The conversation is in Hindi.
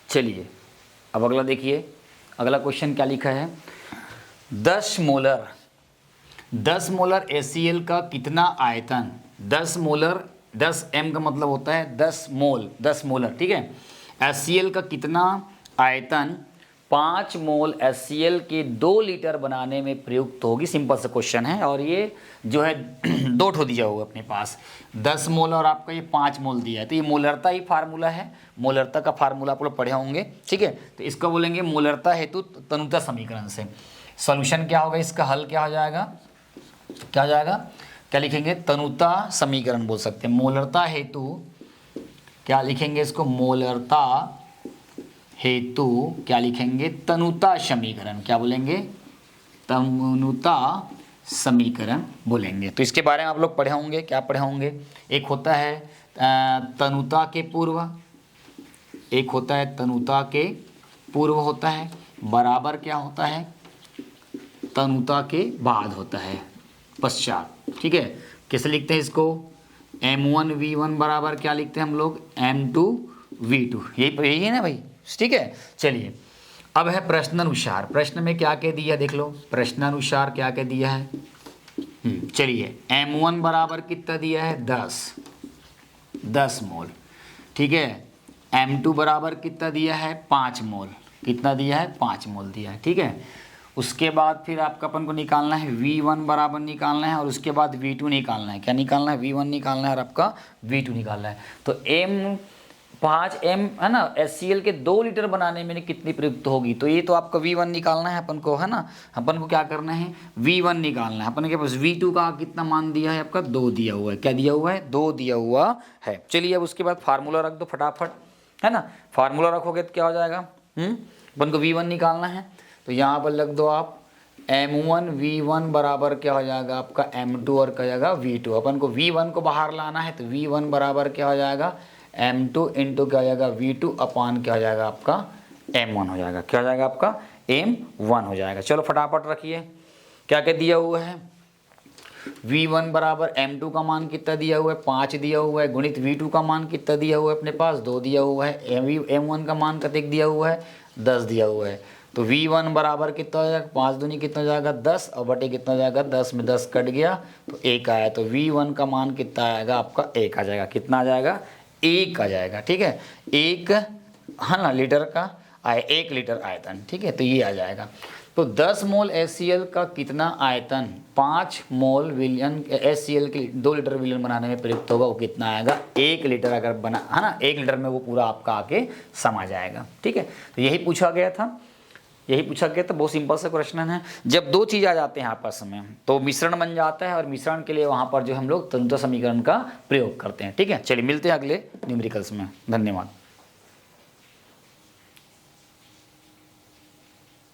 चलिए अब अगला देखिए, अगला क्वेश्चन क्या लिखा है। 10 मोलर HCl का कितना आयतन, 10 मोलर, 10 m का मतलब होता है 10 मोल, 10 मोलर, ठीक है। HCl का कितना आयतन 5 मोल HCl के 2 लीटर बनाने में प्रयुक्त होगी। सिंपल सा क्वेश्चन है और ये जो है 2 ठो दिया हुआ अपने पास, 10 मोल और आपका ये 5 मोल दिया है। तो ये मोलरता ही फार्मूला है, मोलरता का फार्मूला आप लोग पढ़े होंगे, ठीक है। तो इसको बोलेंगे मोलरता हेतु तनुता समीकरण से। सॉल्यूशन क्या होगा, इसका हल क्या हो जाएगा, क्या हो जाएगा, क्या लिखेंगे, तनुता समीकरण बोल सकते हैं। मोलरता हेतु क्या लिखेंगे इसको, मोलरता हेतु क्या लिखेंगे, तनुता समीकरण, क्या बोलेंगे, तनुता समीकरण बोलेंगे। तो इसके बारे में आप लोग पढ़े होंगे, क्या पढ़े होंगे, एक होता है तनुता के पूर्व, एक होता है तनुता के पूर्व होता है, बराबर क्या होता है, तनुता के बाद होता है, पश्चात, ठीक है। कैसे लिखते हैं इसको, M1V1 बराबर क्या लिखते हैं हम लोग, M2V2, यही है ना भाई, ठीक है। चलिए अब है प्रश्नानुसार, प्रश्न में क्या क्या दिया देख लो, प्रश्नानुसार क्या क्या दिया है। चलिए M1 बराबर कितना दिया है, 10 मोल, ठीक है। M2 बराबर कितना दिया है, 5 मोल, कितना दिया है, 5 मोल दिया है, ठीक है। उसके बाद फिर आपका अपन को निकालना है V1 बराबर निकालना है और उसके बाद V2 निकालना है, क्या निकालना है, V1 निकालना है और आपका V2 निकालना है। तो M है ना, HCl के 2 लीटर बनाने में कितनी प्रयुक्त होगी, तो ये तो आपका V1 निकालना है अपन को, है ना। अपन को क्या करना है, V1 निकालना है। अपन के पास V2 का कितना मान दिया है, आपका 2 दिया हुआ है, क्या दिया हुआ है, 2 दिया हुआ है। चलिए अब उसके बाद फार्मूला रख दो फटाफट, है ना। फार्मूला रखोगे तो क्या हो जाएगा, अपन को V1 निकालना है, तो यहाँ पर लग दो आप M1V1 बराबर क्या हो जाएगा आपका M2 और क्या हो जाएगा V2। अपन को V1 को बाहर लाना है तो V1 बराबर क्या हो जाएगा M2 इंटू क्या हो जाएगा V2 अपान क्या हो जाएगा आपका M1 हो जाएगा, क्या हो जाएगा आपका M1 हो जाएगा। चलो फटाफट रखिए, क्या क्या दिया हुआ है, V1 बराबर M2 का मान कितना दिया हुआ है, 5 दिया हुआ है, गुणित V2 का मान कितना दिया हुआ है अपने पास, 2 दिया हुआ है, M1 का मान कितना दिया हुआ है, 10 दिया हुआ है। तो V1 बराबर कितना हो जाएगा, 5 दूनी कितना हो जाएगा 10 और बटे कितना हो जाएगा 10 में 10 कट गया तो 1 आया। तो V1 का मान कितना आएगा आपका 1 आ जाएगा, कितना आ जाएगा 1 आ जाएगा, ठीक है। 1 है ना लीटर का 1 लीटर आयतन, ठीक है। तो ये आ जाएगा। तो 10 मोल HCl का कितना आयतन 5 मोल विलियन HCl के 2 लीटर विलियन बनाने में प्रयुक्त होगा, वो कितना आएगा 1 लीटर अगर बना, है ना, 1 लीटर में वो पूरा आपका आके समा जाएगा, ठीक है। तो यही पूछा गया था, यही पूछा गया था। बहुत सिंपल सा क्वेश्चन है। जब 2 चीज़ आ जाते हैं आपस में तो मिश्रण बन जाता है और मिश्रण के लिए वहाँ पर जो हम लोग तनुता समीकरण का प्रयोग करते हैं, ठीक है। चलिए मिलते हैं अगले न्यूमेरिकल्स में, धन्यवाद।